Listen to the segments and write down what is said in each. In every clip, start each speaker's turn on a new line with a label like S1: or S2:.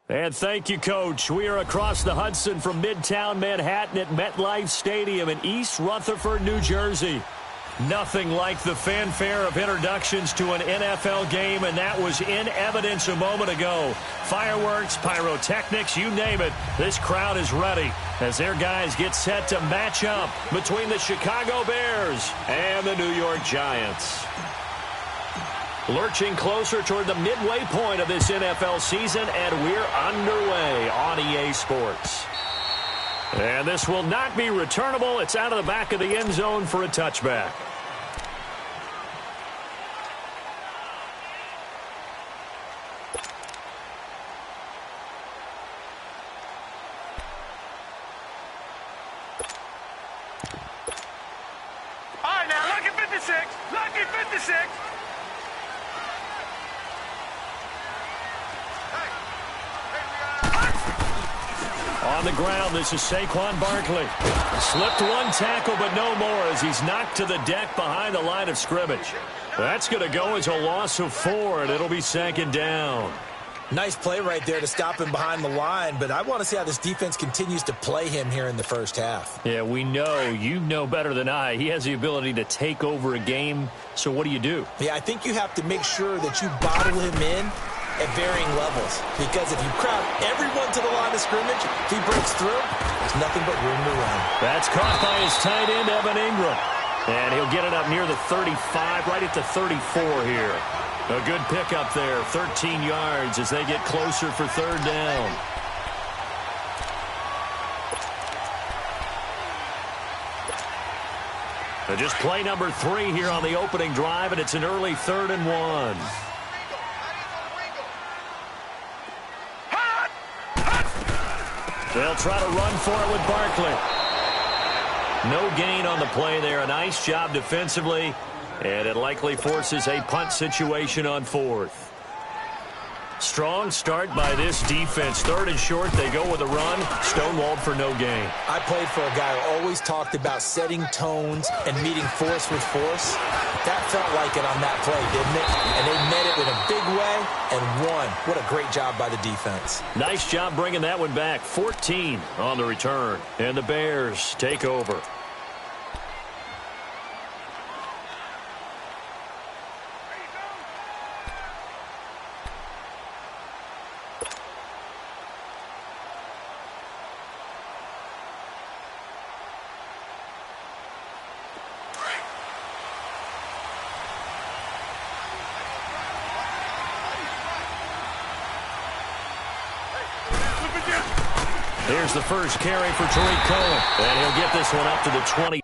S1: And thank you, Coach. We are across the Hudson from Midtown Manhattan at MetLife Stadium in East Rutherford, New Jersey. Nothing like the fanfare of introductions to an NFL game, and that was in evidence a moment ago. Fireworks, pyrotechnics, you name it. This crowd is ready as their guys get set to match up between the Chicago Bears and the New York Giants. Lurching closer toward the midway point of this NFL season, and we're underway on EA Sports. And this will not be returnable. It's out of the back of the end zone for a touchback.
S2: All right, now, lucky 56. Lucky 56.
S1: On the ground, this is Saquon Barkley. Slipped one tackle, but no more as he's knocked to the deck behind the line of scrimmage. That's going to go as a loss of 4, and it'll be second down.
S3: Nice play right there to stop him behind the line, but I want to see how this defense continues to play him here in the first half.
S1: Yeah, we know. You know better than I. He has the ability to take over a game, so what do?
S3: Yeah, I think you have to make sure that you bottle him in at varying levels, because if you crowd everyone to the line of scrimmage, if he breaks through, there's nothing but room to run.
S1: That's caught by his tight end, Evan Ingram. And he'll get it up near the 35, right at the 34 here. A good pickup there, 13 yards as they get closer for third down. And just play number 3 here on the opening drive, and it's an early 3rd and 1. They'll try to run for it with Barkley. No gain on the play there. A nice job defensively, and it likely forces a punt situation on 4th. Strong start by this defense. 3rd and short, they go with a run. Stonewalled for no gain.
S3: I played for a guy who always talked about setting tones and meeting force with force. That felt like it on that play, didn't it? And they met it in a big way and won. What a great job by the defense.
S1: Nice job bringing that one back. 14 on the return. And the Bears take over. Here's the first carry for Tariq Cohen. And he'll get this one up to the 20.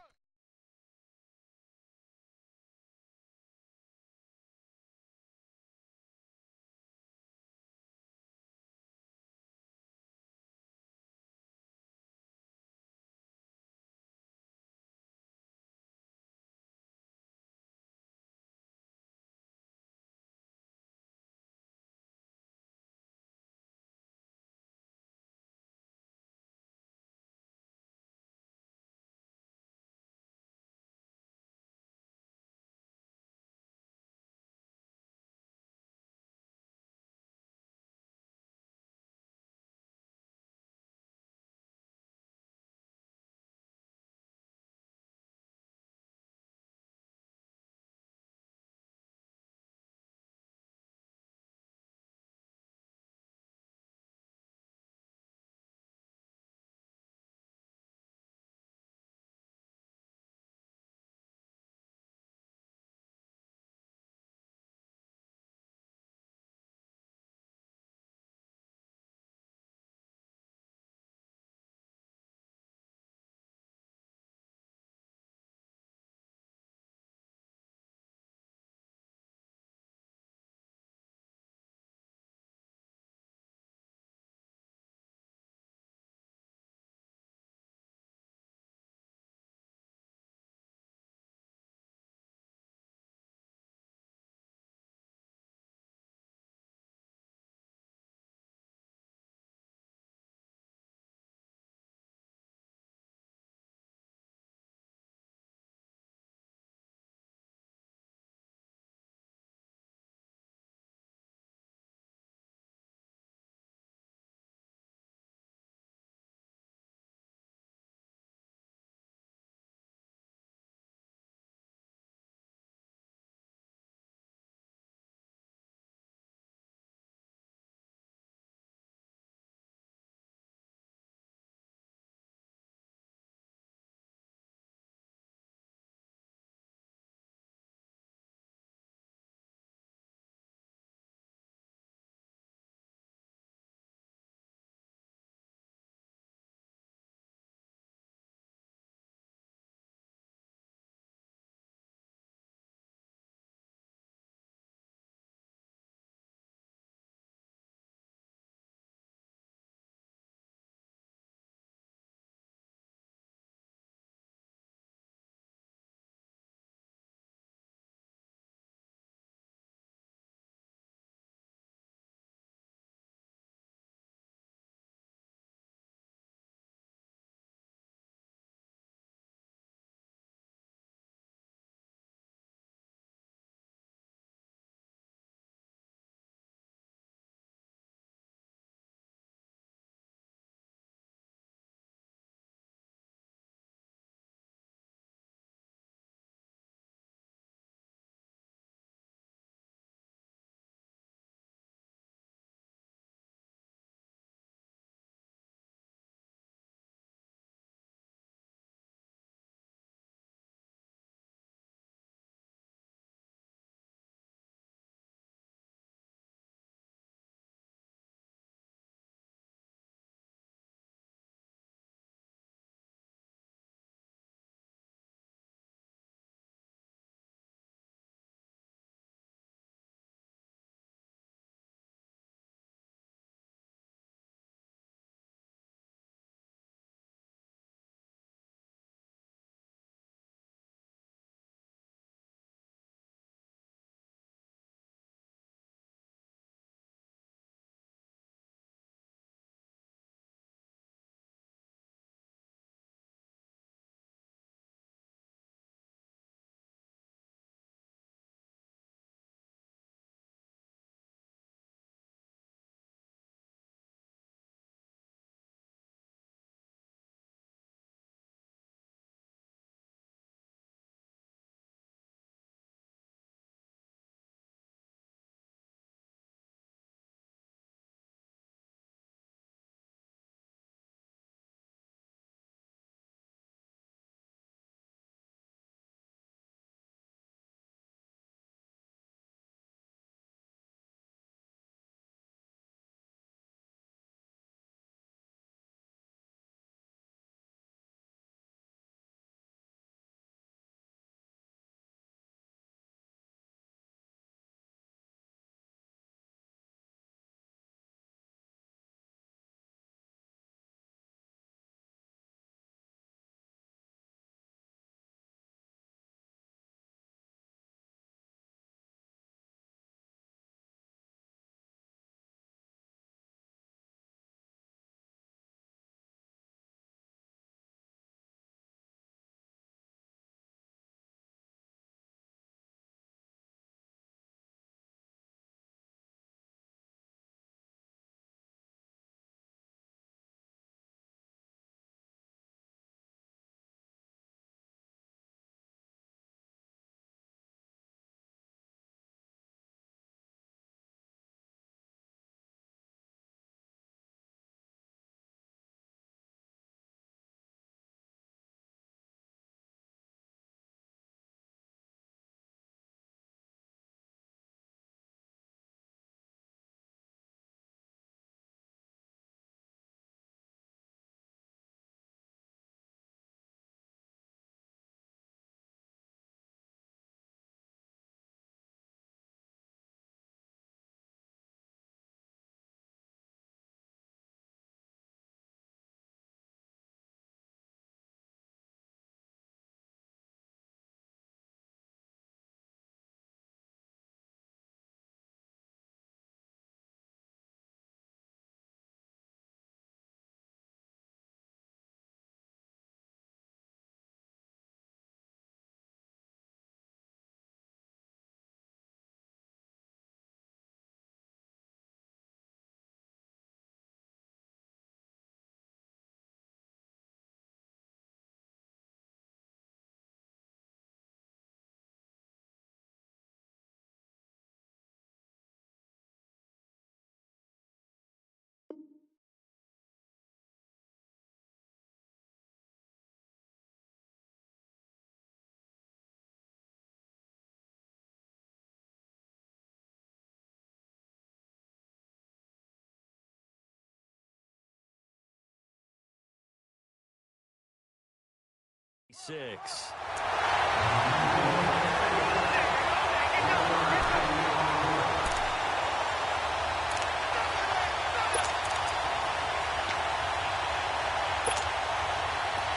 S1: 26.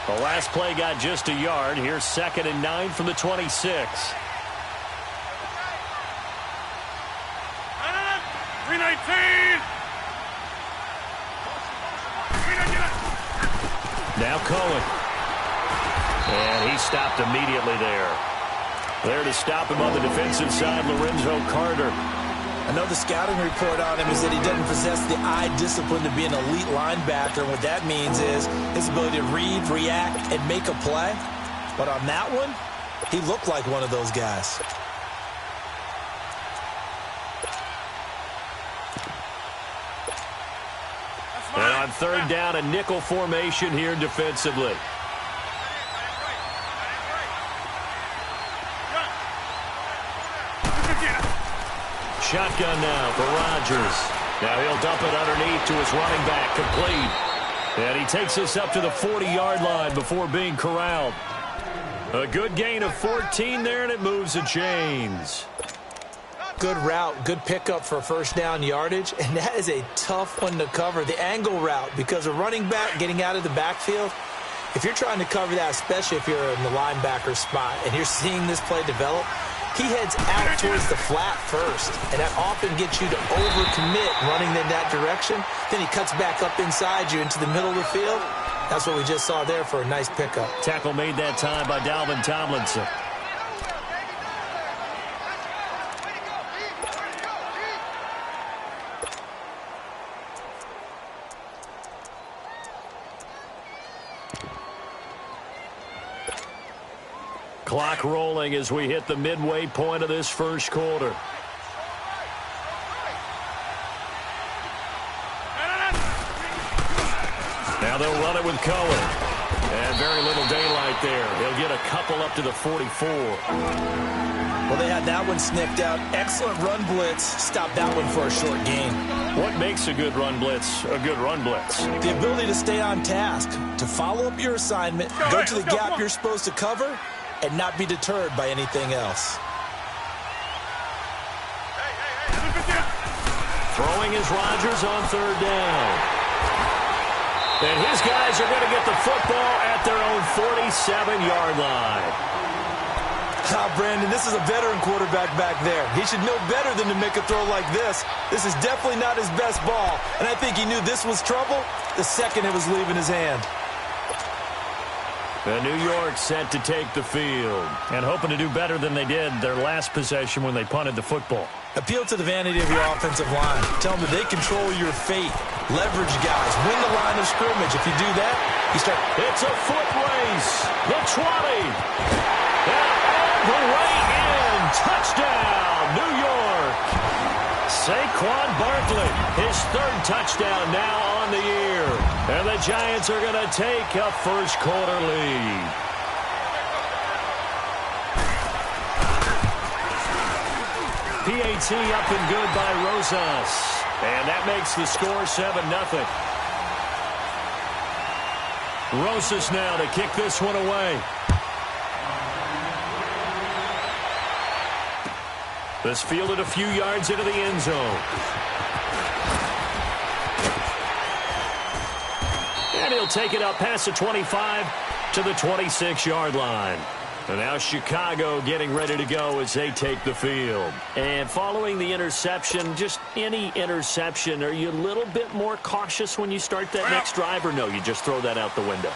S1: The last play got just a yard. Here's 2nd and 9 from the 26.
S2: 319.
S1: Now Cohen. And he stopped immediately there. There to stop him on the defensive side, Lorenzo Carter.
S3: I know the scouting report on him is that he doesn't possess the eye discipline to be an elite linebacker. What that means is his ability to read, react, and make a play. But on that one, he looked like one of those guys.
S1: And on 3rd down, a nickel formation here defensively. Shotgun now for Rodgers. Now he'll dump it underneath to his running back, complete. And he takes us up to the 40-yard line before being corralled. A good gain of 14 there, and it moves the chains.
S3: Good route, good pickup for 1st down yardage, and that is a tough one to cover, the angle route, because a running back getting out of the backfield, if you're trying to cover that, especially if you're in the linebacker spot, and you're seeing this play develop, he heads out towards the flat first, and that often gets you to overcommit running in that direction. Then he cuts back up inside you into the middle of the field. That's what we just saw there for a nice pickup.
S1: Tackle made that time by Dalvin Tomlinson. Clock rolling as we hit the midway point of this first quarter. Now they'll run it with Cohen. And very little daylight there. He'll get a couple up to the 44.
S3: Well, they had that one sniffed out. Excellent run blitz. Stopped that one for a short gain.
S1: What makes a good run blitz a good run blitz?
S3: The ability to stay on task, to follow up your assignment, go to the gap you're supposed to cover, and not be deterred by anything else.
S1: Throwing is Rodgers on 3rd down. And his guys are going to get the football at their own 47-yard line.
S3: Brandon, this is a veteran quarterback back there. He should know better than to make a throw like this. This is definitely not his best ball, and I think he knew this was trouble the second it was leaving his hand.
S1: The New York set to take the field and hoping to do better than they did their last possession when they punted the football.
S3: Appeal to the vanity of your offensive line. Tell them that they control your fate. Leverage guys. Win the line of scrimmage. If you do that, you start.
S1: It's a foot race. The 20. And all the way in. Touchdown, New York. Saquon Barkley, his 3rd touchdown now on the year. And the Giants are going to take a first quarter lead. PAT up and good by Rosas. And that makes the score 7-0. Rosas now to kick this one away. This fielded a few yards into the end zone. And he'll take it up past the 25 to the 26-yard line. And now Chicago getting ready to go as they take the field. And following the interception, just any interception, are you a little bit more cautious when you start that next drive, or no, you just throw that out the window?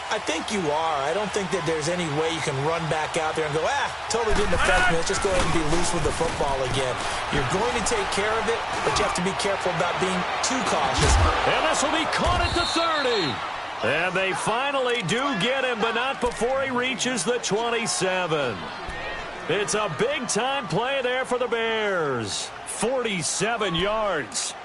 S3: I think you are. I don't think that there's any way you can run back out there and go, totally didn't affect me. Let's just go ahead and be loose with the football again. You're going to take care of it, but you have to be careful about being too cautious.
S1: And this will be caught at the 30. And they finally do get him, but not before he reaches the 27. It's a big-time play there for the Bears. 47 yards.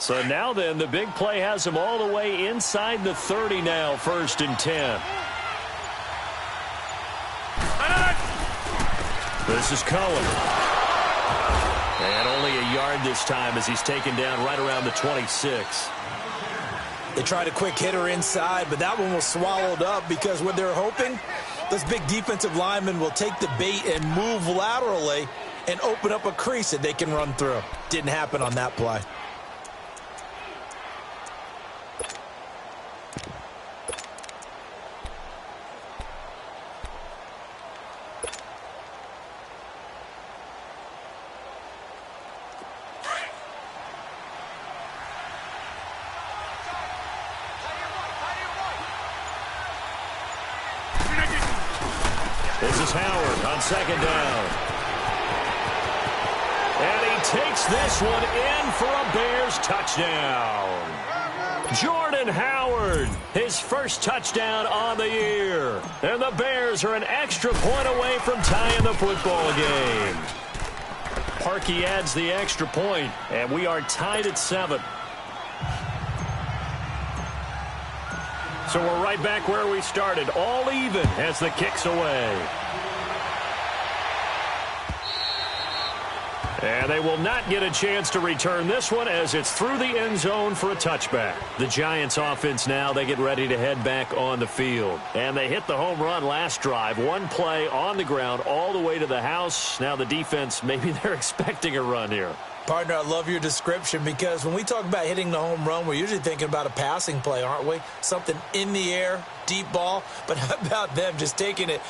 S1: So now then, the big play has him all the way inside the 30 now, 1st and 10. This is Cohen. And only a yard this time as he's taken down right around the 26.
S3: They tried a quick hitter inside, but that one was swallowed up because what they're hoping, those big defensive linemen will take the bait and move laterally and open up a crease that they can run through. Didn't happen on that play.
S1: This is Howard on 2nd down. And he takes this one in for a Bears touchdown. Jordan Howard, his first touchdown on the year. And the Bears are an extra point away from tying the football game. Parkey adds the extra point, and we are tied at 7. So we're right back where we started, all even as the kick's away. And they will not get a chance to return this one as it's through the end zone for a touchback. The Giants offense now, they get ready to head back on the field. And they hit the home run last drive. One play on the ground all the way to the house. Now the defense, maybe they're expecting a run here.
S3: Partner, I love your description because when we talk about hitting the home run, we're usually thinking about a passing play, aren't we? Something in the air, deep ball. But how about them just taking it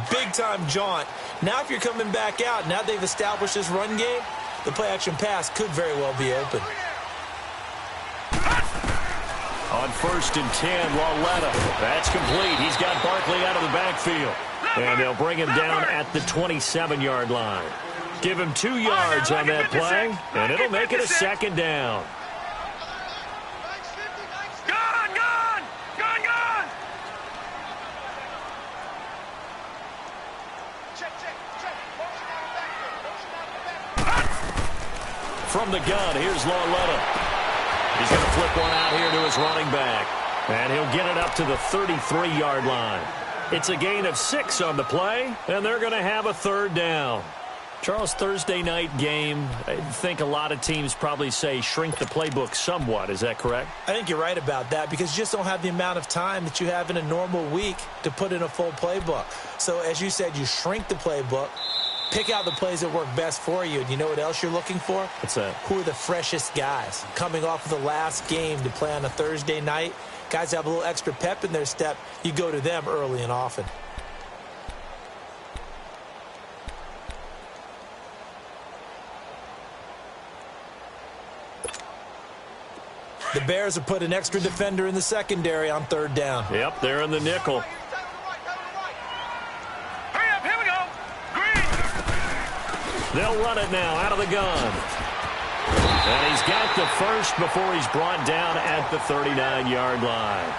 S3: big-time jaunt? Now if you're coming back out, now they've established this run game, the play-action pass could very well be open.
S1: On 1st and 10, Lauletta. That's complete. He's got Barkley out of the backfield. And they'll bring him down at the 27-yard line. Give him 2 yards on that play, and it'll make it a 2nd down.
S2: Gone!
S1: From the gun, here's Lauletta. He's going to flip one out here to his running back, and he'll get it up to the 33-yard line. It's a gain of 6 on the play, and they're going to have a 3rd down. Charles, Thursday night game, I think a lot of teams probably say shrink the playbook somewhat. Is that correct?
S3: I think you're right about that because you just don't have the amount of time that you have in a normal week to put in a full playbook. So as you said, you shrink the playbook, pick out the plays that work best for you. And you know what else you're looking for?
S1: What's that?
S3: Who are the freshest guys coming off of the last game to play on a Thursday night? Guys have a little extra pep in their step. You go to them early and often. The Bears have put an extra defender in the secondary on 3rd down.
S1: Yep, they're in the nickel.
S2: Hurry up, here we go. Green.
S1: They'll run it now out of the gun. And he's got the first before he's brought down at the 39-yard line.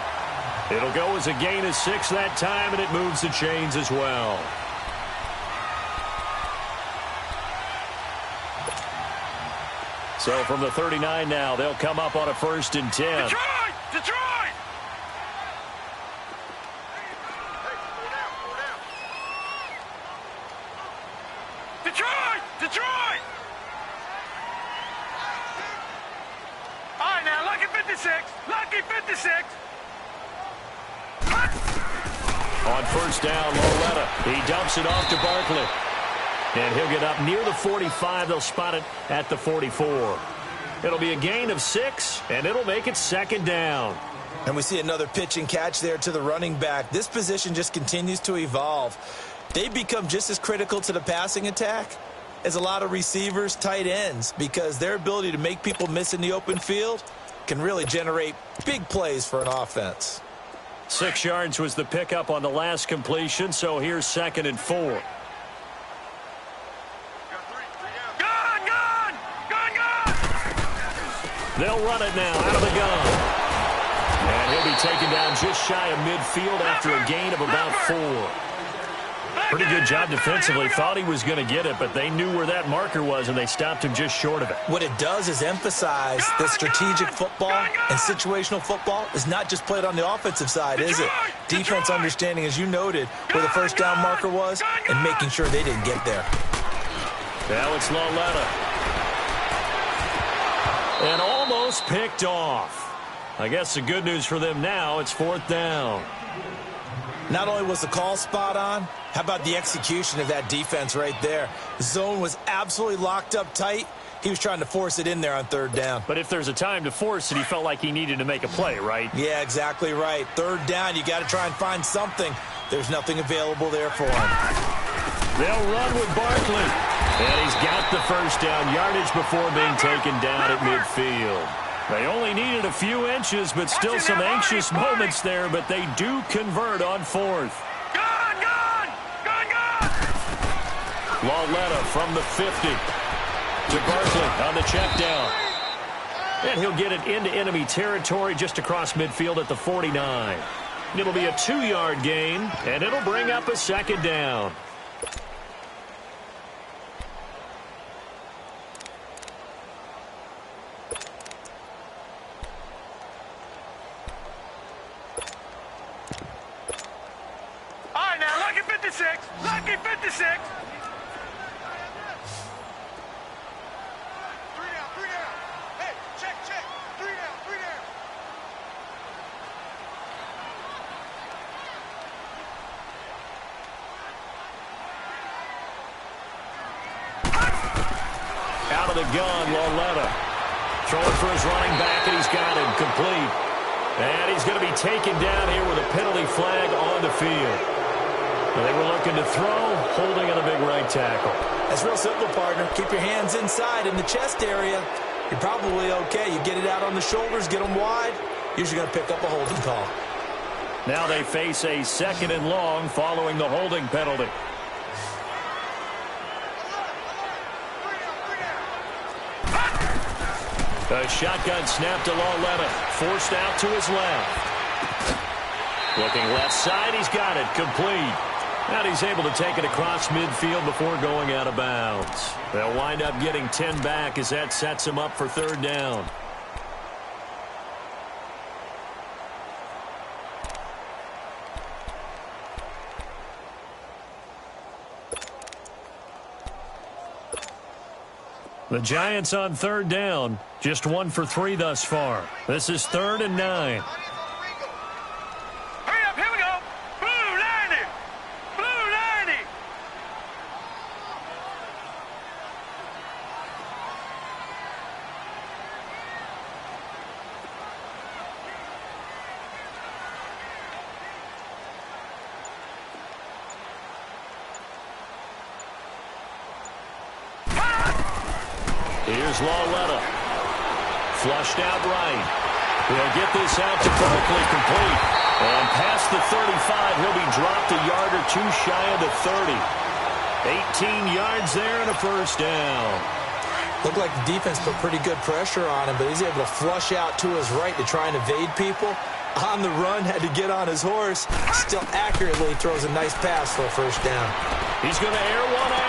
S1: It'll go as a gain of 6 that time, and it moves the chains as well. So from the 39 now, they'll come up on a 1st and 10.
S2: Detroit! All right, now, lucky 56. Lucky 56.
S1: On 1st down, Lauletta. He dumps it off to Barkley. And he'll get up near the 45. They'll spot it at the 44. It'll be a gain of 6, and it'll make it 2nd down.
S3: And we see another pitch and catch there to the running back. This position just continues to evolve. They become just as critical to the passing attack as a lot of receivers, tight ends, because their ability to make people miss in the open field can really generate big plays for an offense.
S1: 6 yards was the pickup on the last completion, so here's 2nd and 4. They'll run it now out of the gun. And he'll be taken down just shy of midfield after a gain of about 4. Pretty good job defensively. Thought he was going to get it, but they knew where that marker was, and they stopped him just short of it.
S3: What it does is emphasize that strategic football and situational football is not just played on the offensive side, is it? Defense understanding, as you noted, where the first down marker was and making sure they didn't get there.
S1: Alex Lauletta. And almost picked off. I guess the good news for them now, it's 4th down.
S3: Not only was the call spot on, how about the execution of that defense right there? The zone was absolutely locked up tight. He was trying to force it in there on 3rd down.
S1: But if there's a time to force it, he felt like he needed to make a play, right?
S3: Yeah, exactly right. 3rd down, you got to try and find something. There's nothing available there for him.
S1: They'll run with Barkley. And he's got the first down yardage before being taken down at midfield. They only needed a few inches, but still some anxious moments there, but they do convert on 4th.
S2: Gone, gone! Gone, gone!
S1: Lauletta from the 50 to Barkley on the check down. And he'll get it into enemy territory just across midfield at the 49. It'll be a 2-yard gain, and it'll bring up a 2nd down.
S2: Lucky 56! Lucky 56! 3 down. Hey, check. 3 down.
S1: Out of the gun, Lauletta. Throwing for his running back, and he's got him complete. And he's going to be taken down here with a penalty flag on the field. They were looking to throw, holding on a big right tackle.
S3: That's real simple, partner. Keep your hands inside in the chest area. You're probably okay. You get it out on the shoulders, get them wide. Usually going to pick up a holding call.
S1: Now they face a 2nd and long following the holding penalty. A shotgun snap to Lauletta. Forced out to his left. Looking left side, he's got it. Complete. And he's able to take it across midfield before going out of bounds. They'll wind up getting 10 back as that sets him up for 3rd down. The Giants on 3rd down. Just 1 for 3 thus far. This is 3rd and 9. Here's Lauletta. Flushed out right. He'll get this out to Barkley complete. And past the 35, he'll be dropped a yard or 2 shy of the 30. 18 yards there and a first down.
S3: Looked like the defense put pretty good pressure on him, but he's able to flush out to his right to try and evade people. On the run, had to get on his horse. Still accurately throws a nice pass for a first down.
S1: He's going to air one out.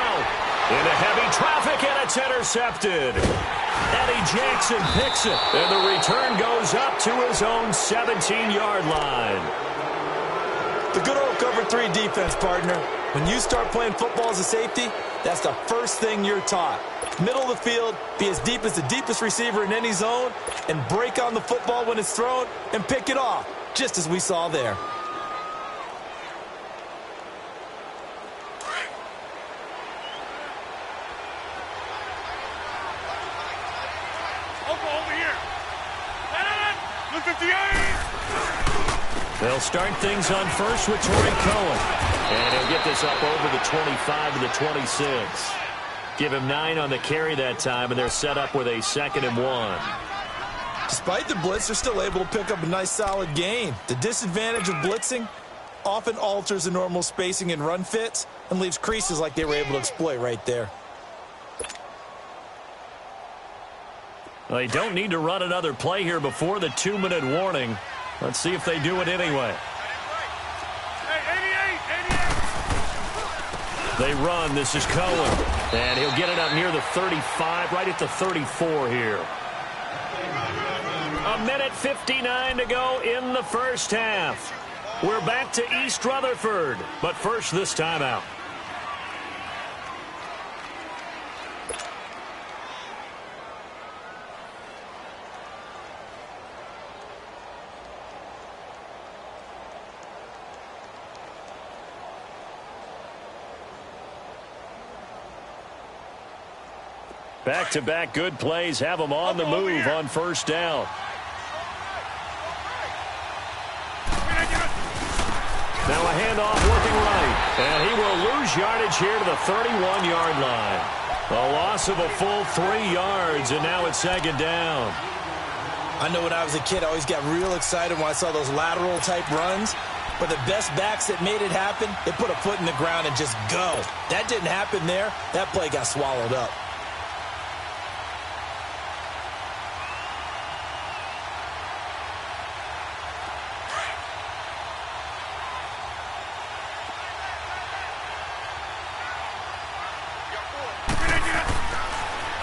S1: Into heavy traffic, and it's intercepted. Eddie Jackson picks it, and the return goes up to his own 17-yard line.
S3: The good old cover 3 defense, partner. When you start playing football as a safety, that's the first thing you're taught. Middle of the field, be as deep as the deepest receiver in any zone, and break on the football when it's thrown and pick it off, just as we saw there.
S1: They'll start things on first with Torrey Cohen. And he'll get this up over the 25 to the 26. Give him 9 on the carry that time, and they're set up with a 2nd and 1.
S3: Despite the blitz, they're still able to pick up a nice solid gain. The disadvantage of blitzing often alters the normal spacing and run fits and leaves creases like they were able to exploit right there.
S1: Well, they don't need to run another play here before the 2-minute warning. Let's see if they do it anyway.
S2: Hey, 88!
S1: They run. This is Cohen. And he'll get it up near the 35, right at the 34 here. A minute 59 to go in the first half. We're back to East Rutherford, but first this timeout. Back-to-back good plays have them on the move on first down. Now a handoff working right. And he will lose yardage here to the 31-yard line. A loss of a full 3 yards, and now it's second down.
S3: I know when I was a kid, I always got real excited when I saw those lateral-type runs. But the best backs that made it happen, they put a foot in the ground and just go. That didn't happen there. That play got swallowed up.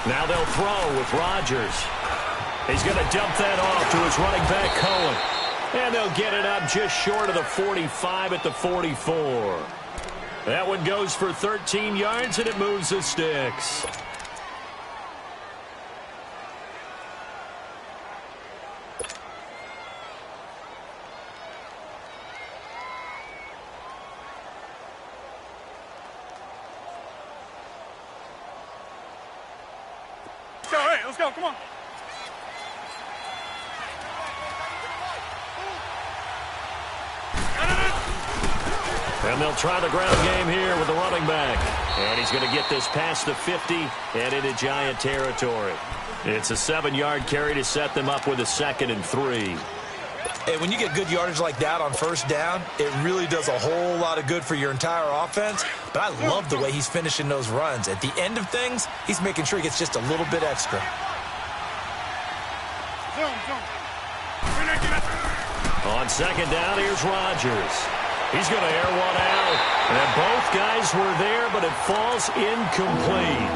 S1: Now they'll throw with Rodgers. He's going to dump that off to his running back, Cohen. And they'll get it up just short of the 45 at the 44. That one goes for 13 yards, and it moves the sticks.
S2: Let's go, come on.
S1: And they'll try the ground game here with the running back. And he's going to get this past the 50 and into Giant territory. It's a 7-yard carry to set them up with a 2nd and 3.
S3: Hey, when you get good yardage like that on first down, it really does a whole lot of good for your entire offense. But I love the way he's finishing those runs. At the end of things, he's making sure he gets just a little bit extra.
S1: On second down, here's Rodgers. He's going to air one out. And both guys were there, but it falls incomplete.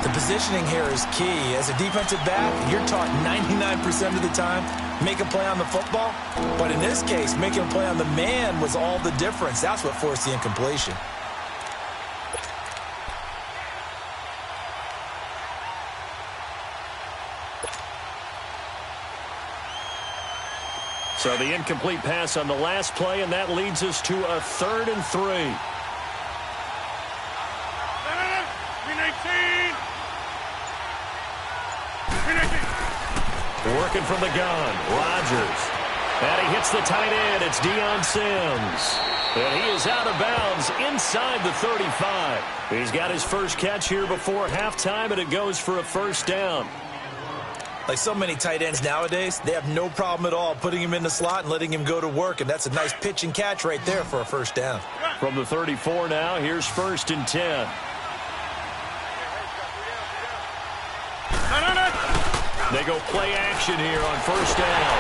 S3: The positioning here is key. As a defensive back, you're taught 99% of the time, make a play on the football. But in this case, making a play on the man was all the difference. That's what forced the incompletion.
S1: So the incomplete pass on the last play, and that leads us to a 3rd and 3. Working from the gun, Rodgers. And he hits the tight end. It's Deion Sims. And he is out of bounds inside the 35. He's got his first catch here before halftime, and it goes for a first down.
S3: Like so many tight ends nowadays, they have no problem at all putting him in the slot and letting him go to work, and that's a nice pitch and catch right there for a first down.
S1: From the 34 now, here's 1st and 10. They go play action here on first down.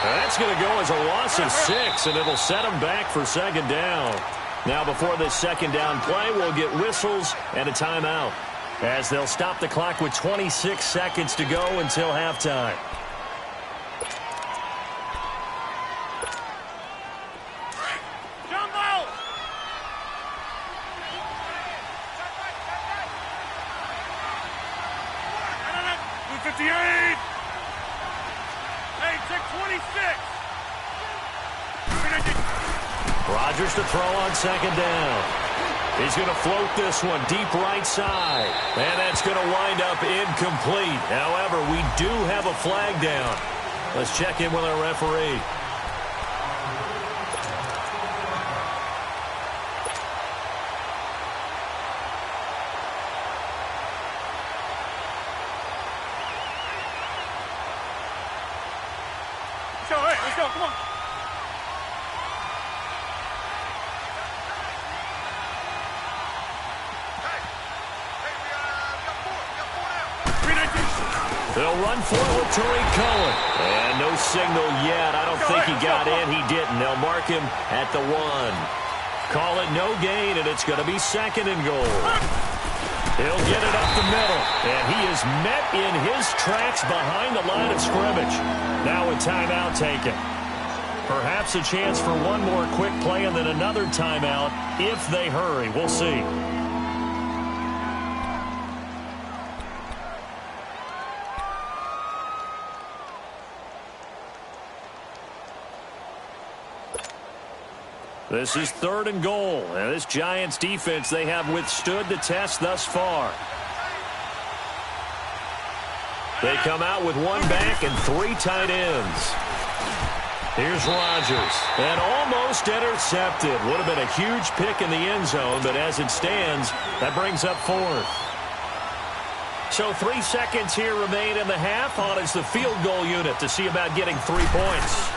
S1: That's going to go as a loss of 6, and it'll set them back for second down. Now, before this second down play, we'll get whistles and a timeout, as they'll stop the clock with 26 seconds to go until halftime.
S2: Jumbo! 58! Hey, check 26!
S1: Rodgers to throw on second down. He's going to float this one deep right side. And that's going to wind up incomplete. However, we do have a flag down. Let's check in with our referee.
S2: Let's go, come on.
S1: They'll run for it with Tariq Cohen. And no signal yet. I don't think he got in. He didn't. They'll mark him at the 1. Call it no gain, and it's going to be 2nd and goal. He'll get it up the middle, and he is met in his tracks behind the line of scrimmage. Now a timeout taken. Perhaps a chance for one more quick play and then another timeout if they hurry. We'll see. This is 3rd and goal. And this Giants defense, they have withstood the test thus far. They come out with 1 back and 3 tight ends. Here's Rodgers. And almost intercepted. Would have been a huge pick in the end zone, but as it stands, that brings up 4th. So 3 seconds here remain in the half. On is the field goal unit to see about getting 3 points.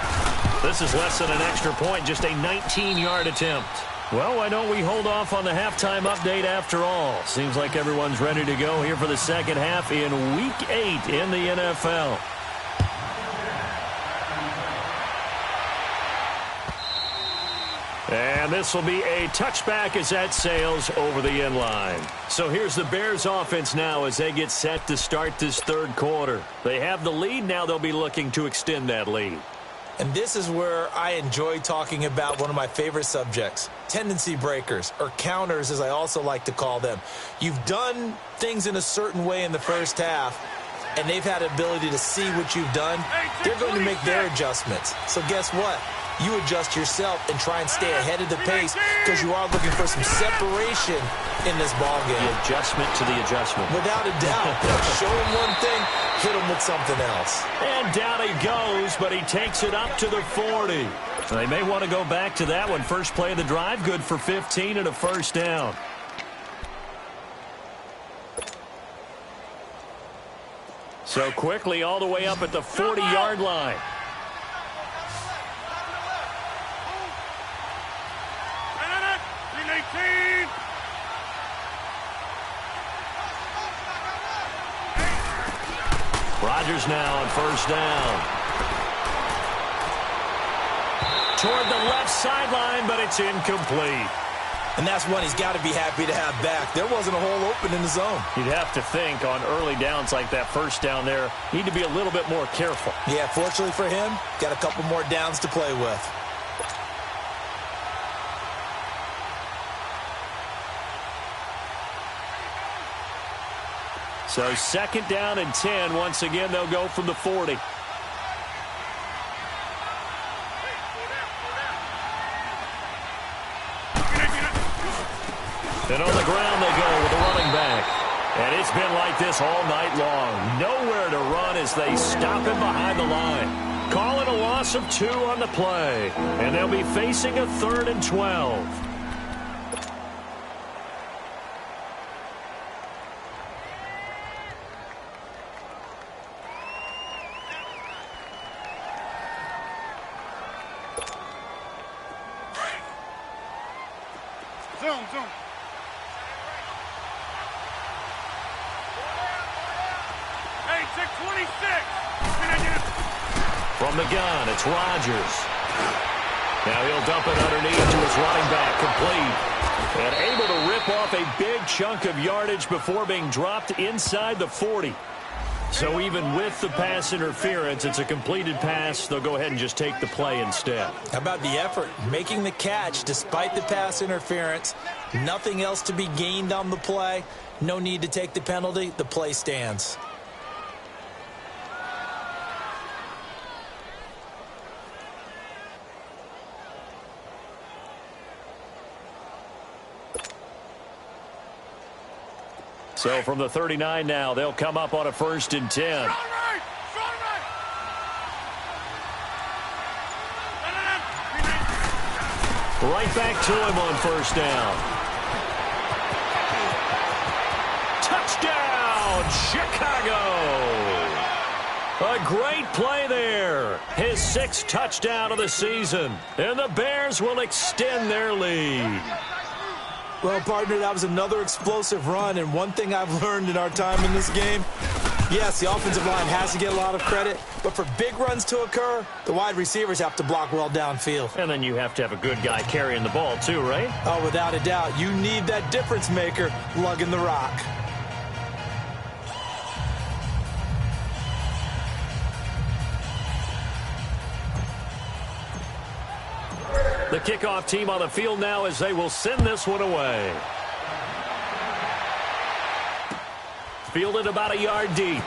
S1: This is less than an extra point, just a 19-yard attempt. Well, why don't we hold off on the halftime update after all? Seems like everyone's ready to go here for the second half in Week 8 in the NFL. And this will be a touchback as that sails over the end line. So here's the Bears offense now as they get set to start this 3rd quarter. They have the lead. Now they'll be looking to extend that lead.
S3: And this is where I enjoy talking about one of my favorite subjects, tendency breakers, or counters as I also like to call them. You've done things in a certain way in the first half, and they've had the ability to see what you've done. They're going to make their adjustments. So guess what? You adjust yourself and try and stay ahead of the pace because you are looking for some separation in this ballgame.
S1: The adjustment to the adjustment.
S3: Without a doubt. Show him one thing, hit him with something else.
S1: And down he goes, but he takes it up to the 40. They may want to go back to that one. First play of the drive, good for 15 and a first down. So quickly all the way up at the 40-yard line. Rodgers now on first down. Toward the left sideline, but it's incomplete.
S3: And that's one he's got to be happy to have back. There wasn't a hole open in the zone.
S1: You'd have to think on early downs like that first down there, need to be a little bit more careful.
S3: Yeah, fortunately for him, got a couple more downs to play with.
S1: So 2nd down and 10. Once again, they'll go from the 40. And on the ground they go with a running back. And it's been like this all night long. Nowhere to run as they stop him behind the line. Call it a loss of 2 on the play. And they'll be facing a 3rd and 12.
S2: Zoom. Hey, 626.
S1: From the gun, it's Rodgers. Now he'll dump it underneath to his running back, complete. And able to rip off a big chunk of yardage before being dropped inside the 40. So even with the pass interference, it's a completed pass. They'll go ahead and just take the play instead.
S3: How about the effort? Making the catch despite the pass interference. Nothing else to be gained on the play. No need to take the penalty. The play stands.
S1: So from the 39 now, they'll come up on a 1st and 10. Right back to him on first down. Touchdown, Chicago! A great play there. His 6th touchdown of the season. And the Bears will extend their lead.
S3: Well, partner, that was another explosive run, and one thing I've learned in our time in this game, Yes, the offensive line has to get a lot of credit, but for big runs to occur, the wide receivers have to block well downfield.
S1: And then you have to have a good guy carrying the ball too, right?
S3: Oh, without a doubt. You need that difference maker lugging the rock.
S1: The kickoff team on the field now as they will send this one away. Fielded about a yard deep.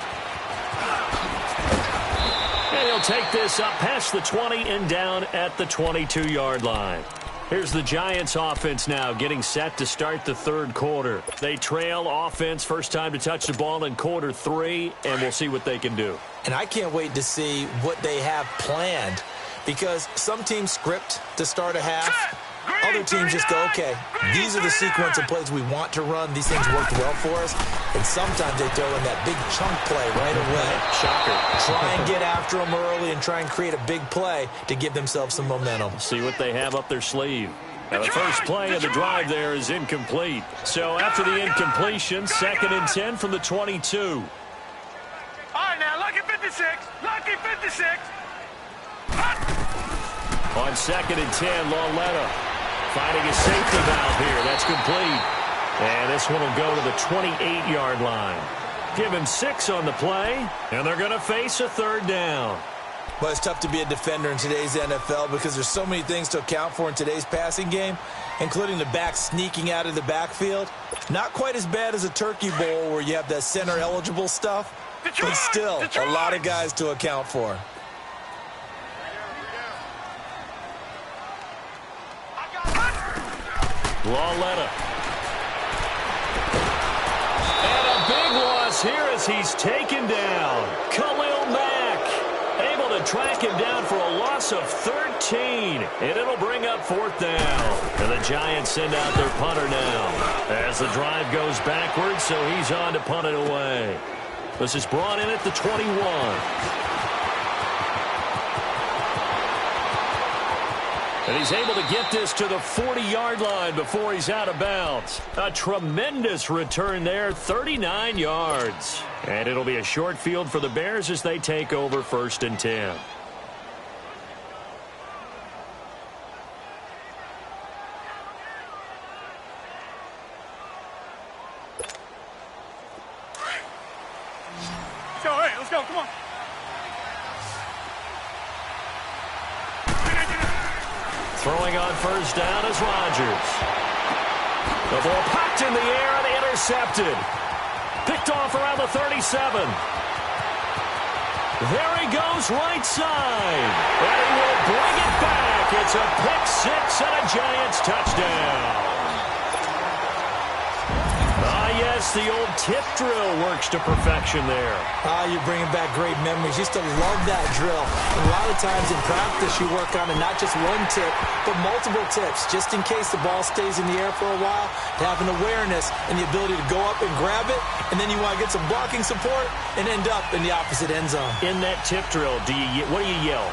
S1: And he'll take this up past the 20 and down at the 22-yard line. Here's the Giants offense now getting set to start the third quarter. They trail offense, first time to touch the ball in quarter 3, and we'll see what they can do.
S3: And I can't wait to see what they have planned, because some teams script to start a half. Other teams just go, okay, these are the sequence of plays we want to run. These things worked well for us. And sometimes they throw in that big chunk play right away.
S1: Shocker.
S3: Try and get after them early and try and create a big play to give themselves some momentum.
S1: See what they have up their sleeve. Now the first play of the drive there is incomplete. So after the incompletion, 2nd and 10 from the 22.
S2: All right, now, lucky 56. Lucky 56.
S1: On 2nd and 10, Lauletta finding a safety valve here. That's complete. And this one will go to the 28-yard line. Give him 6 on the play, and they're going to face a 3rd down.
S3: Well, it's tough to be a defender in today's NFL because there's so many things to account for in today's passing game, including the back sneaking out of the backfield. Not quite as bad as a Turkey Bowl where you have that center-eligible stuff, but still a lot of guys to account for.
S1: Lauletta. And a big loss here as he's taken down. Khalil Mack able to track him down for a loss of 13. And it'll bring up 4th down. And the Giants send out their punter now as the drive goes backwards, so he's on to punt it away. This is brought in at the 21. And he's able to get this to the 40-yard line before he's out of bounds. A tremendous return there, 39 yards. And it'll be a short field for the Bears as they take over 1st and 10.
S2: Let's go, hey, let's go, come on.
S1: Throwing on 1st down is Rodgers. The ball popped in the air and intercepted. Picked off around the 37. There he goes right side. And he will bring it back. It's a pick 6 and a Giants touchdown. Yes, the old tip drill works to perfection there.
S3: You're bringing back great memories. Used to love that drill. And a lot of times in practice, you work on it, not just one tip, but multiple tips, just in case the ball stays in the air for a while, to have an awareness and the ability to go up and grab it, and then you want to get some blocking support and end up in the opposite end zone.
S1: In that tip drill, what do you yell?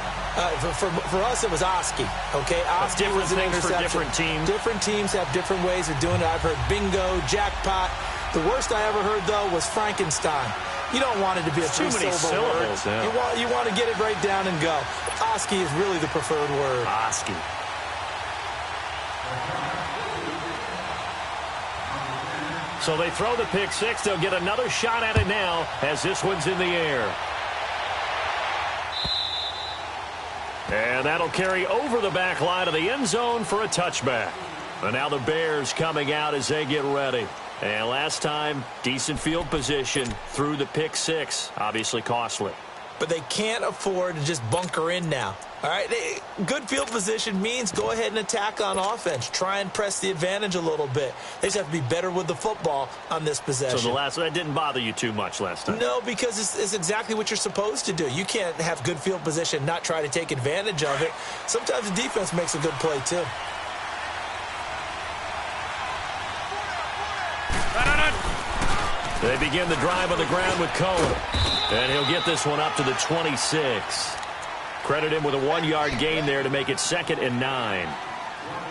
S3: For us, it was Oski. Okay, Oski was an interception.
S1: For different teams.
S3: Different teams have different ways of doing it. I've heard bingo, jackpot. The worst I ever heard, though, was Frankenstein. You don't want it to be a three-syllable word. Yeah. You want to get it right down and go. Oski is really the preferred word.
S1: Oski. So they throw the pick 6. They'll get another shot at it now as this one's in the air. And that'll carry over the back line of the end zone for a touchback. And now the Bears coming out as they get ready. And last time, decent field position through the pick 6. Obviously costly.
S3: But they can't afford to just bunker in now. All right, good field position means go ahead and attack on offense. Try and press the advantage a little bit. They just have to be better with the football on this possession.
S1: So that didn't bother you too much last time?
S3: No, because it's exactly what you're supposed to do. You can't have good field position and not try to take advantage of it. Sometimes the defense makes a good play, too.
S1: They begin the drive on the ground with Cohen. And he'll get this one up to the 26. Credit him with a 1-yard gain there to make it 2nd and 9.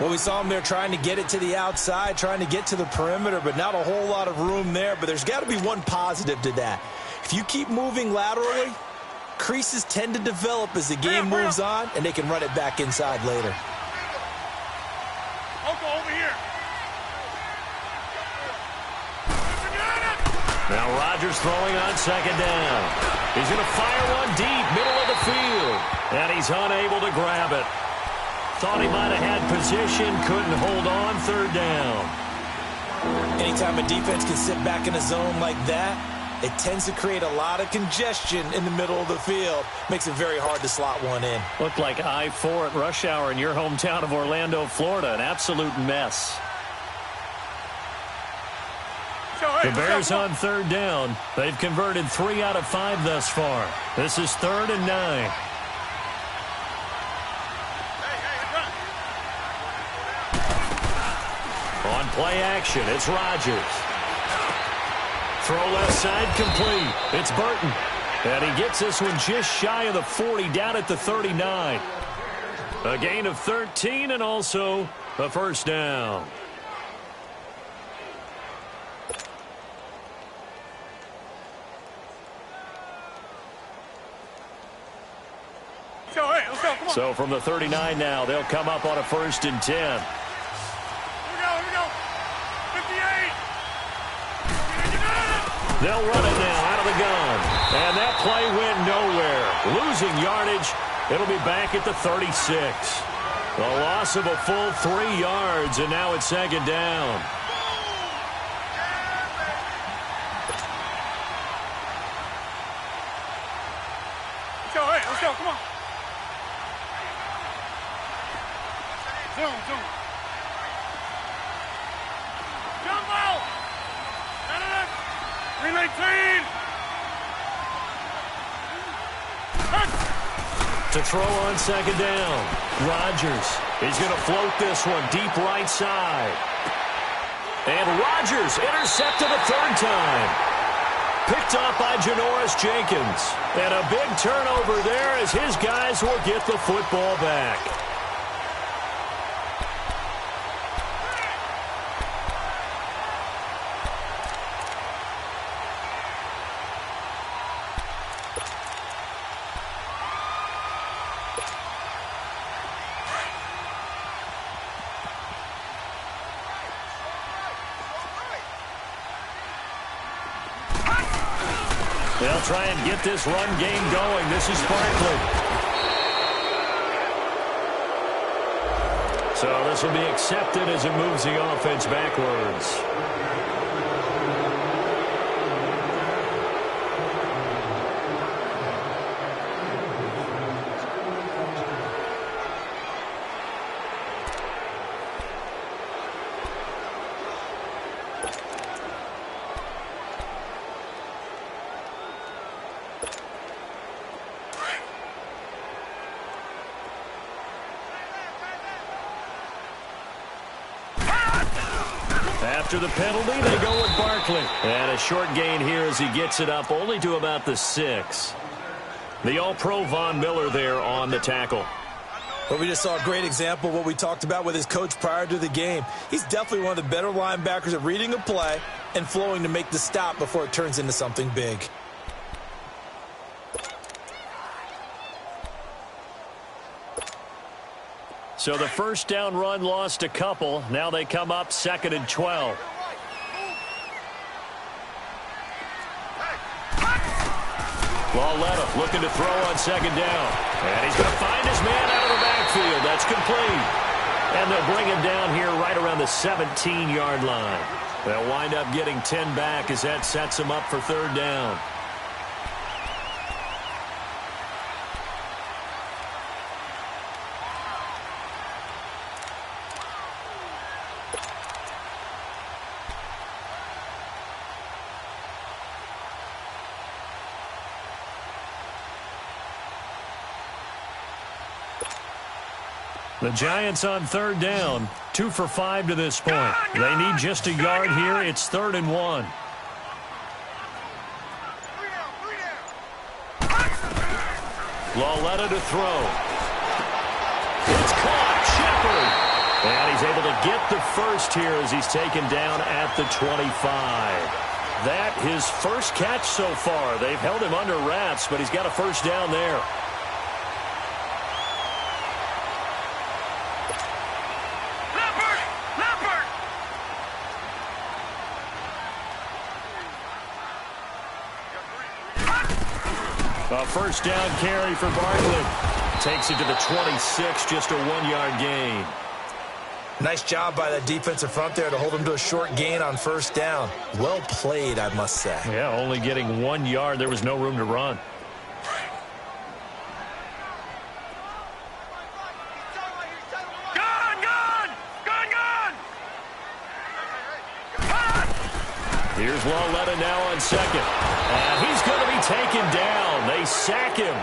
S3: Well, we saw him there trying to get it to the outside, trying to get to the perimeter, but not a whole lot of room there. But there's got to be one positive to that. If you keep moving laterally, creases tend to develop as the game moves on, and they can run it back inside later.
S2: Over here.
S1: Now Rodgers throwing on second down. He's going to fire one deep, middle of the field. And he's unable to grab it. Thought he might have had position, couldn't hold on, third down.
S3: Anytime a defense can sit back in a zone like that, it tends to create a lot of congestion in the middle of the field. Makes it very hard to slot one in.
S1: Looked like I-4 at rush hour in your hometown of Orlando, Florida. An absolute mess. The Bears on third down. They've converted 3 out of 5 thus far. This is 3rd and 9. On play action, it's Rodgers. Throw left side complete. It's Burton. And he gets this one just shy of the 40, down at the 39. A gain of 13 and also a first down. So from the 39 now, they'll come up on a 1st and 10.
S2: Here we go. 58.
S1: They'll run it now out of the gun. And that play went nowhere. Losing yardage. It'll be back at the 36. The loss of a full 3 yards, and now it's 2nd down.
S2: Let's go, come on. Zoom. Jumbo! Relay team!
S1: To throw on 2nd down. Rodgers. He's going to float this one deep right side. And Rodgers intercepted a 3rd time. Picked up by Janoris Jenkins. And a big turnover there as his guys will get the football back. They'll try and get this run game going. This is Barkley. So this will be accepted as it moves the offense backwards. After the penalty, they go with Barkley. And a short gain here as he gets it up only to about the 6. The All-Pro Von Miller there on the tackle.
S3: But we just saw a great example of what we talked about with his coach prior to the game. He's definitely one of the better linebackers at reading a play and flowing to make the stop before it turns into something big.
S1: So the first down run lost a couple. Now they come up 2nd and 12. Lauletta looking to throw on 2nd down. And he's going to find his man out of the backfield. That's complete. And they'll bring him down here right around the 17-yard line. They'll wind up getting 10 back as that sets them up for 3rd down. The Giants on 3rd down, 2 for 5 to this point. They need just a yard here. It's 3rd and 1. Lauletta to throw. It's caught. Shepard. And he's able to get the first here as he's taken down at the 25. that his first catch so far. They've held him under wraps, but he's got a first down there. A first down carry for Barkley. Takes it to the 26, just a 1-yard gain.
S3: Nice job by that defensive front there to hold him to a short gain on first down. Well played, I must say.
S1: Yeah, only getting 1 yard. There was no room to run. Here's Lawletta now on second. And he's going to be taken down. They sack him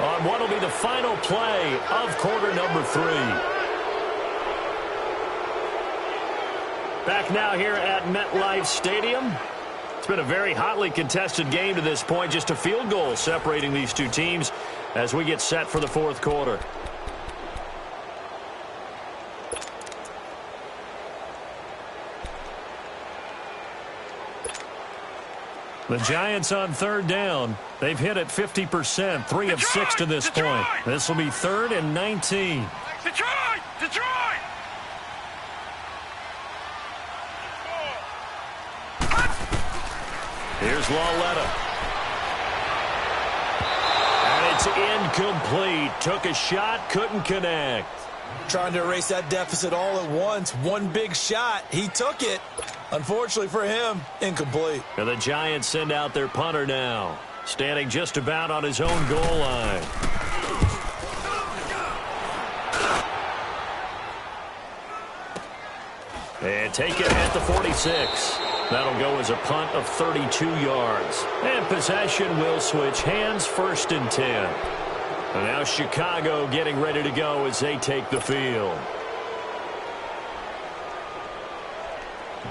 S1: on what will be the final play of quarter number 3. Back now here at MetLife Stadium. It's been a very hotly contested game to this point. Just a field goal separating these two teams as we get set for the fourth quarter. The Giants on third down. They've hit it 50%, 3 of 6 to this point. This will be 3rd and 19.
S2: Detroit!
S1: Here's Lawletta. And it's incomplete. Took a shot, couldn't connect.
S3: Trying to erase that deficit all at once. One big shot. He took it. Unfortunately for him, incomplete.
S1: And the Giants send out their punter now, standing just about on his own goal line. And take it at the 46. That'll go as a punt of 32 yards. And possession will switch hands, 1st and 10. And now Chicago getting ready to go as they take the field.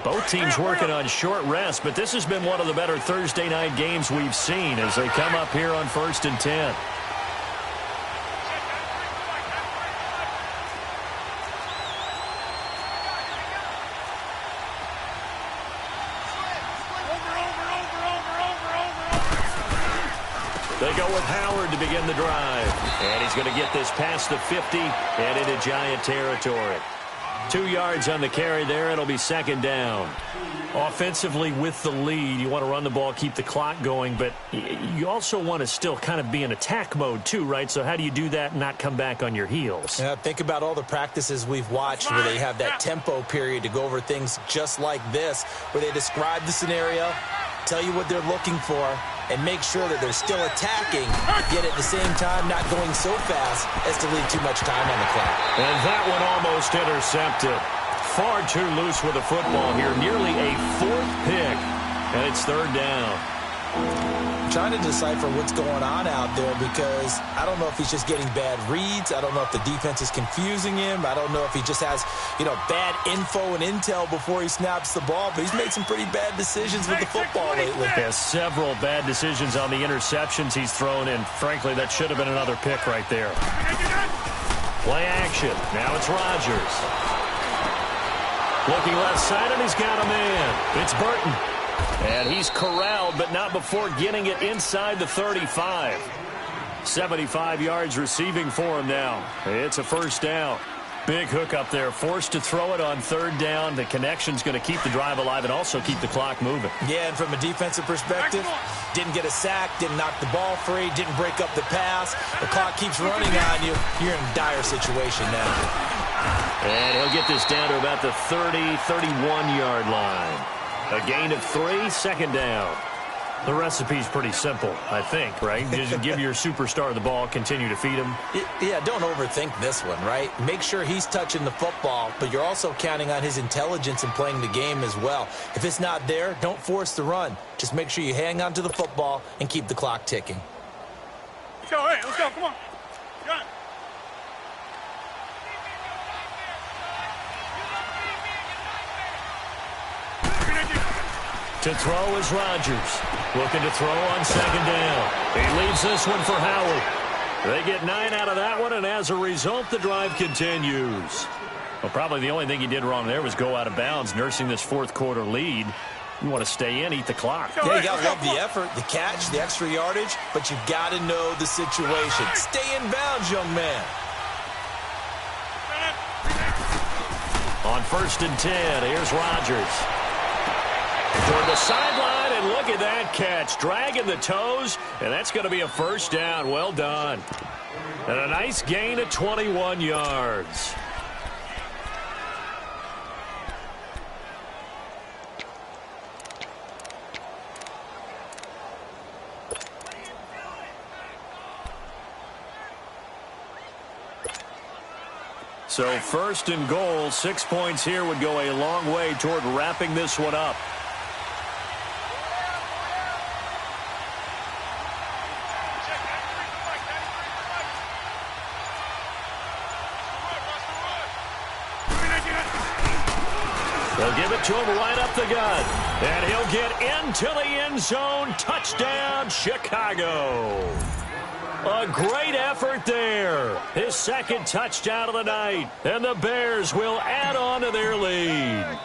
S1: Both teams working on short rest, but this has been one of the better Thursday night games we've seen as they come up here on 1st and 10. They go with Howard to begin the drive. And he's going to get this past the 50 and into Giant territory. 2 yards on the carry there. It'll be 2nd down. Offensively with the lead, you want to run the ball, keep the clock going, but you also want to still kind of be in attack mode too, right? So how do you do that and not come back on your heels?
S3: Yeah, think about all the practices we've watched where they have that tempo period to go over things just like this, where they describe the scenario, tell you what they're looking for, and make sure that they're still attacking, yet at the same time not going so fast as to leave too much time on the clock.
S1: And that one almost intercepted. Far too loose with the football here. Nearly a 4th pick, and it's 3rd down.
S3: I'm trying to decipher what's going on out there because I don't know if he's just getting bad reads. I don't know if the defense is confusing him. I don't know if he just has, bad info and intel before he snaps the ball. But he's made some pretty bad decisions with the football lately.
S1: Has several bad decisions on the interceptions he's thrown, and frankly, that should have been another pick right there. Play action. Now it's Rodgers. Looking left side, and he's got a man. It's Burton. And he's corralled, but not before getting it inside the 35. 75 yards receiving for him now. It's a first down. Big hook up there. Forced to throw it on 3rd down. The connection's going to keep the drive alive and also keep the clock moving.
S3: Yeah, and from a defensive perspective, didn't get a sack, didn't knock the ball free, didn't break up the pass. The clock keeps running on you. You're in a dire situation now.
S1: And he'll get this down to about the 30, 31-yard line. A gain of 3, 2nd down. The recipe's pretty simple, I think, right? Just give your superstar the ball, continue to feed him.
S3: Yeah, don't overthink this one, right? Make sure he's touching the football, but you're also counting on his intelligence in playing the game as well. If it's not there, don't force the run. Just make sure you hang on to the football and keep the clock ticking.
S2: Let's go, hey, let's go, come on. Got it.
S1: To throw is Rodgers. Looking to throw on 2nd down. He leaves this one for Howard. They get 9 out of that one, and as a result, the drive continues. Well, probably the only thing he did wrong there was go out of bounds, nursing this 4th quarter lead. You want to stay in, eat the clock.
S3: Yeah, you got to love the effort, the catch, the extra yardage, but you've got to know the situation. Stay in bounds, young man.
S1: On 1st and 10, here's Rodgers. Toward the sideline, and look at that catch. Dragging the toes, and that's going to be a first down. Well done. And a nice gain of 21 yards. So 1st and goal, 6 points here would go a long way toward wrapping this one up. They'll give it to him right up the gut. And he'll get into the end zone. Touchdown, Chicago. A great effort there. His 2nd touchdown of the night. And the Bears will add on to their lead.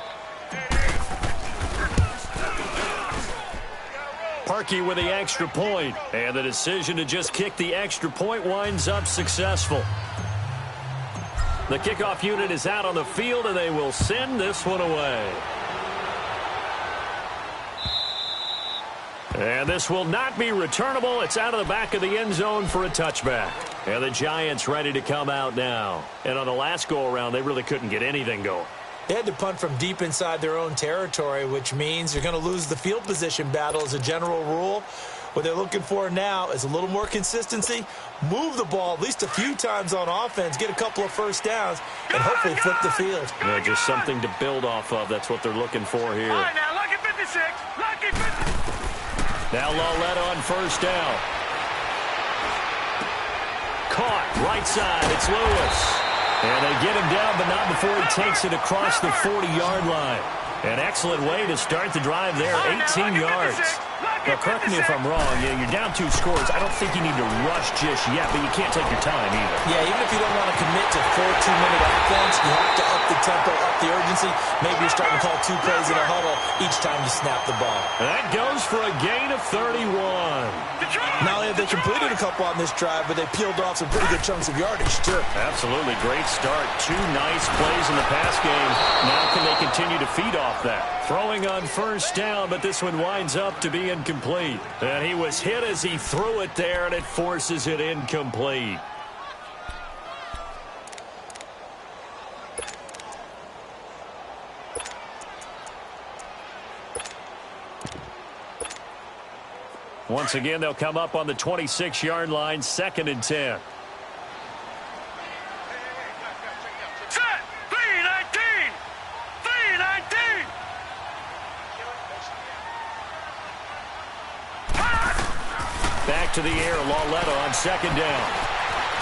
S1: Parkey with the extra point. And the decision to just kick the extra point winds up successful. The kickoff unit is out on the field, and they will send this one away. And this will not be returnable. It's out of the back of the end zone for a touchback. And the Giants ready to come out now. And on the last go-around, they really couldn't get anything going.
S3: They had to punt from deep inside their own territory, which means you're going to lose the field position battle as a general rule. What they're looking for now is a little more consistency, move the ball at least a few times on offense, get a couple of first downs, and hopefully flip the field.
S1: Yeah, just something to build off of. That's what they're looking for here.
S2: All right, now, lucky 56. Lucky 56.
S1: Now Loletta on 1st down. Caught, right side, it's Lewis. And they get him down, but not before he takes it across the 40-yard line. An excellent way to start the drive there, 18 yards. Now, correct me if I'm wrong. Yeah, you're down 2 scores. I don't think you need to rush just yet, but you can't take your time either.
S3: Yeah, even if you don't want to commit to full 2-minute offense, you have to up the tempo, up the urgency. Maybe you're starting to call 2 plays in a huddle each time you snap the ball.
S1: That goes for a gain of 31.
S3: Not only have they completed a couple on this drive, but they peeled off some pretty good chunks of yardage, too.
S1: Absolutely. Great start. 2 nice plays in the pass game. Now can they continue to feed off that? Throwing on 1st down, but this one winds up to be incomplete. And he was hit as he threw it there, and it forces it incomplete. Once again, they'll come up on the 26-yard line, 2nd and 10.
S2: Set. 319. 319.
S1: Back to the air, Loletta on 2nd down.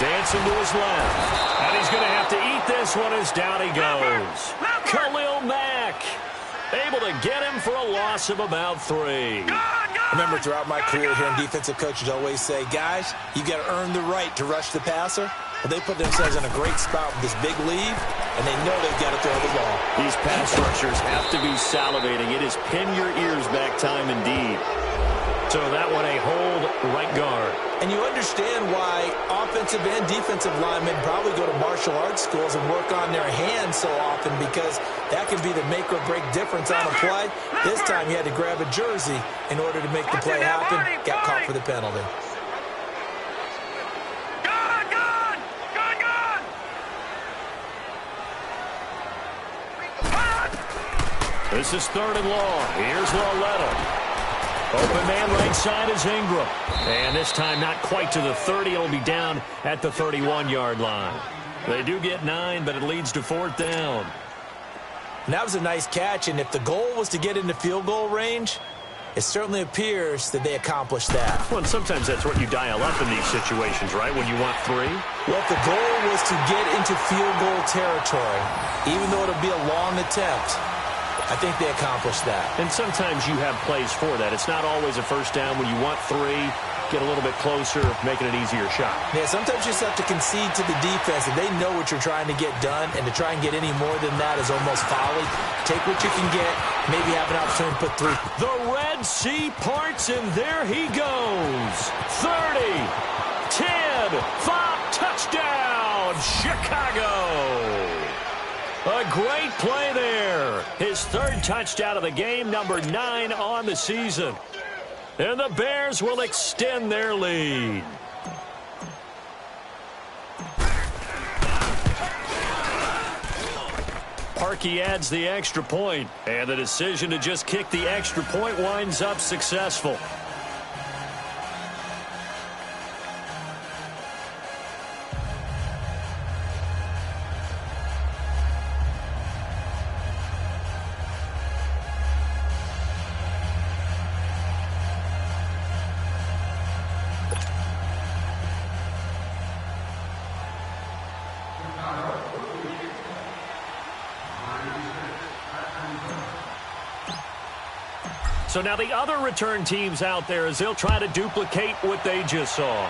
S1: Dancing to his left. And he's going to have to eat this one as down he goes. Khalil Mack able to get him for a loss of about 3.
S3: I remember throughout my career here in defensive coaches always say, guys, you got to earn the right to rush the passer. Well, they put themselves in a great spot with this big lead, and they know they've got to throw the ball.
S1: These pass rushers have to be salivating. It is pin your ears back time indeed. So that one a hold right guard.
S3: And you understand why offensive and defensive linemen probably go to martial arts schools and work on their hands so often, because that can be the make or break difference on a play. This time he had to grab a jersey in order to make the play happen. Got caught for the penalty.
S1: This is 3rd and long. Here's Loletta. Open man right side is Ingram. And this time not quite to the 30. It'll be down at the 31-yard line. They do get 9, but it leads to 4th down.
S3: And that was a nice catch, and if the goal was to get into field goal range, it certainly appears that they accomplished that.
S1: Well, and sometimes that's what you dial up in these situations, right, when you want 3?
S3: Well, if the goal was to get into field goal territory, even though it'll be a long attempt, I think they accomplished that.
S1: And sometimes you have plays for that. It's not always a first down when you want 3. get a little bit closer, make it an easier shot.
S3: Yeah, sometimes you just have to concede to the defense, and they know what you're trying to get done, and to try and get any more than that is almost folly. Take what you can get, maybe have an opportunity to put three.
S1: The Red Sea parts, and there he goes. 30, 10, 5, touchdown, Chicago. A great play there. His third touchdown of the game, number 9 on the season. And the Bears will extend their lead. Parkey adds the extra point, and the decision to just kick the extra point winds up successful. So now the other return teams out there as they'll try to duplicate what they just saw.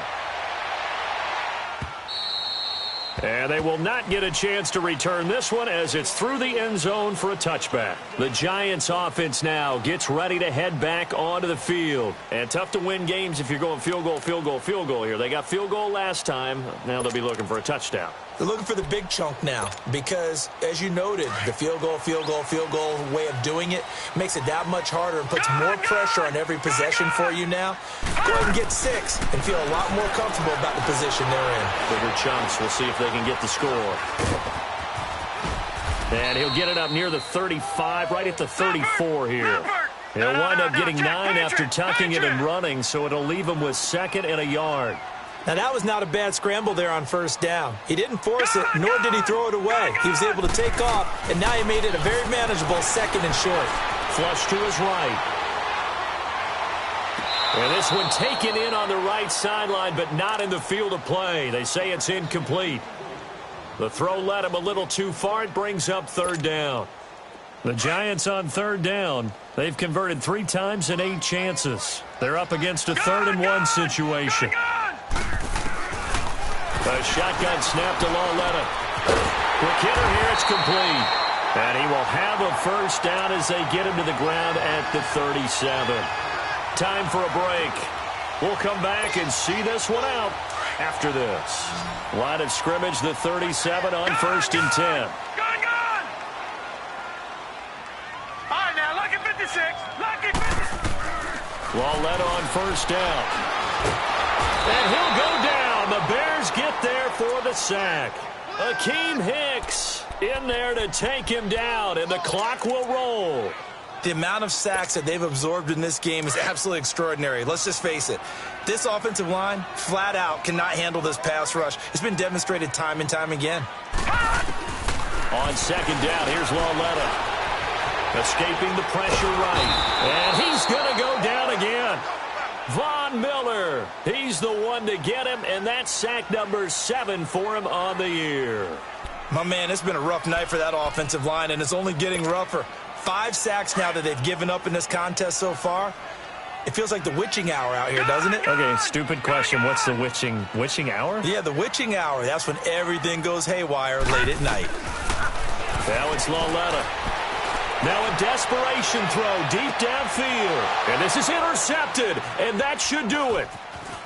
S1: And they will not get a chance to return this one as it's through the end zone for a touchback. The Giants offense now gets ready to head back onto the field. And tough to win games if you're going field goal, field goal, field goal here. They got field goal last time. Now they'll be looking for a touchdown.
S3: They're looking for the big chunk now because, as you noted, the field goal way of doing it makes it that much harder and puts more pressure on every possession for you now. Go ahead and get 6 and feel a lot more comfortable about the position they're in.
S1: Bigger chunks. We'll see if they can get the score. And he'll get it up near the 35, right at the 34 here. He'll wind up getting 9 after tucking it and running, so it'll leave him with 2nd and a yard.
S3: Now, that was not a bad scramble there on first down. He didn't force it, nor did he throw it away. He was able to take off, and now he made it a very manageable 2nd and short.
S1: Flush to his right. And this one taken in on the right sideline, but not in the field of play. They say it's incomplete. The throw led him a little too far. It brings up 3rd down. The Giants on 3rd down. They've converted 3 times in 8 chances. They're up against a 3rd and 1 situation. A shotgun snap to Lauletta. Quick hitter here, it's complete. And he will have a 1st down as they get him to the ground at the 37. Time for a break. We'll come back and see this one out after this. Line of scrimmage, the 37 on 1st and 10.
S2: Gone! All right, now, lucky 56. Lucky 56.
S1: Lauletta on 1st down. And he'll go down. The Bears get there for the sack. Akeem Hicks in there to take him down, and the clock will roll.
S3: The amount of sacks that they've absorbed in this game is absolutely extraordinary. Let's just face it. This offensive line, flat out, cannot handle this pass rush. It's been demonstrated time and time again.
S1: On 2nd down, here's Lauletta. Escaping the pressure right. And he's going to go down again. Von Miller, he's the one to get him, and that's sack number 7 for him on the year.
S3: My man, it's been a rough night for that offensive line, and it's only getting rougher. 5 sacks now that they've given up in this contest so far. It feels like the witching hour out here, doesn't it?
S1: Okay, stupid question. What's the witching hour?
S3: Yeah, the witching hour. That's when everything goes haywire late at night.
S1: Now it's Lauletta. Now a desperation throw deep downfield. And this is intercepted, and that should do it.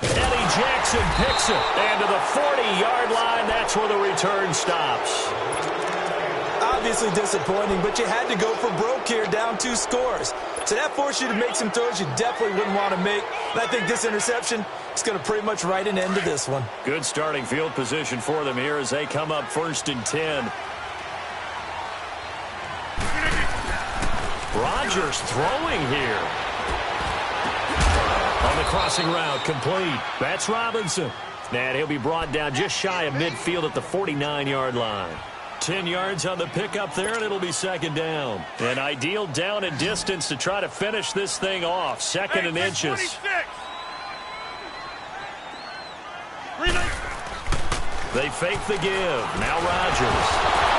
S1: Eddie Jackson picks it. And to the 40-yard line, that's where the return stops.
S3: Obviously disappointing, but you had to go for broke here, down 2 scores. So that forced you to make some throws you definitely wouldn't want to make. And I think this interception is going to pretty much write an end to this one.
S1: Good starting field position for them here as they come up 1st and 10. Rodgers throwing here. On the crossing route, complete. That's Robinson. And he'll be brought down just shy of midfield at the 49-yard line. 10 yards on the pickup there, and it'll be 2nd down. An ideal down and distance to try to finish this thing off. 2nd and inches.
S2: 26.
S1: They fake the give. Now Rodgers.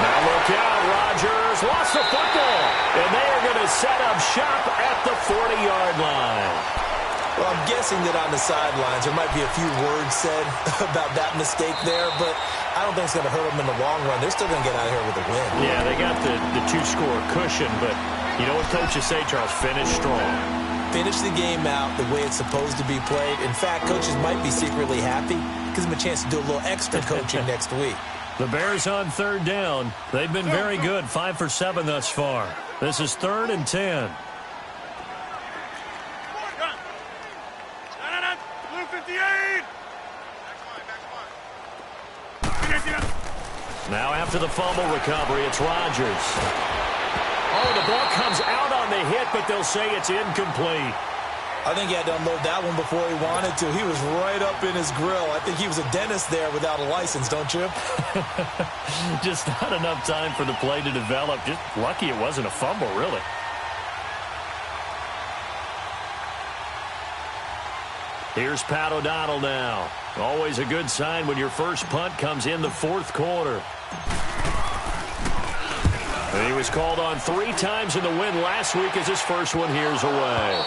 S1: Now look out. Rodgers lost the football. And they are going to set up shop at the 40-yard line.
S3: Well, I'm guessing that on the sidelines there might be a few words said about that mistake there, but I don't think it's going to hurt them in the long run. They're still going to get out of here with a win.
S1: Yeah, they got the two-score cushion, but you know what coaches say, Charles? Finish strong.
S3: Finish the game out the way it's supposed to be played. In fact, coaches might be secretly happy. Gives them a chance to do a little extra coaching next week.
S1: The Bears on third down. They've been very good, 5 for 7 thus far. This is 3rd and 10.
S2: Blue 58.
S1: Now after the fumble recovery, it's Rodgers. Oh, the ball comes out on the hit, but they'll say it's incomplete.
S3: I think he had to unload that one before he wanted to. He was right up in his grill. I think he was a dentist there without a license, don't you?
S1: Just not enough time for the play to develop. Just lucky it wasn't a fumble, really. Here's Pat O'Donnell now. Always a good sign when your first punt comes in the 4th quarter. And he was called on 3 times in the win last week as his first one here's away.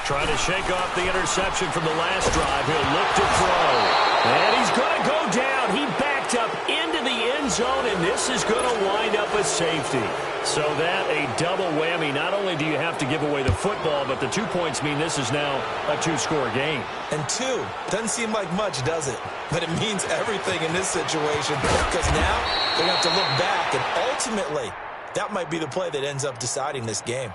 S1: Trying to shake off the interception from the last drive. He'll look to throw. And he's going to go down. He backed up into the end zone, and this is going to wind up a safety. So that a double whammy. Not only do you have to give away the football, but the 2 points mean this is now a 2-score game.
S3: And 2 doesn't seem like much, does it? But it means everything in this situation because now they're going to have to look back, and ultimately that might be the play that ends up deciding this game.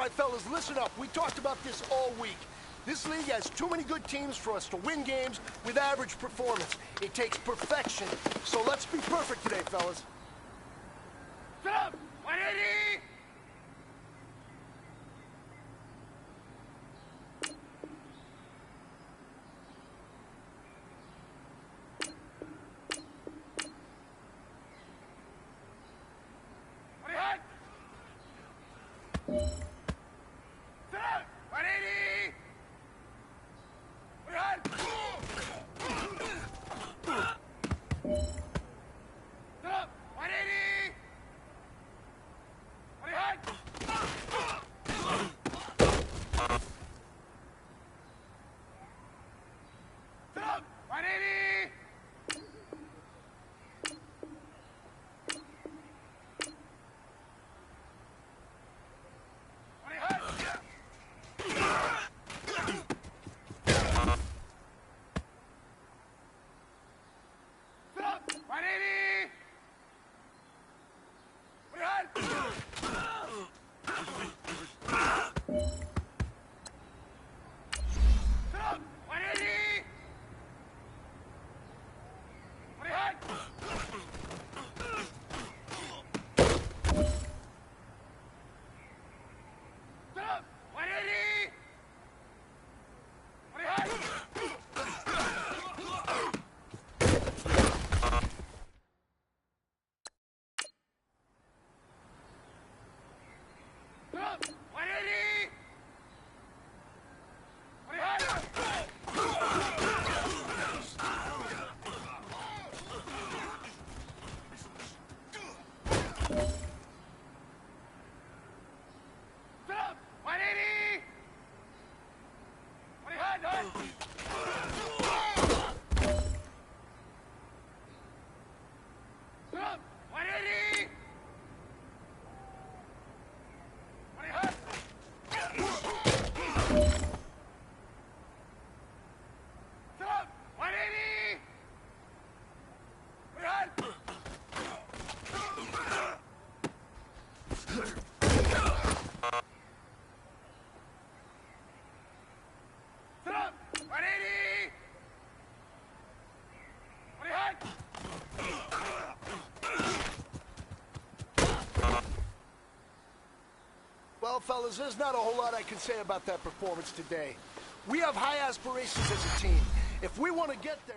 S4: right, fellas, listen up. We talked about this all week. This league has too many good teams for us to win games with average performance. It takes perfection. So let's be perfect today, fellas.
S2: Stop! 180!
S4: Well, fellas, there's not a whole lot I can say about that performance today. We have high aspirations as a team. If we want to get there...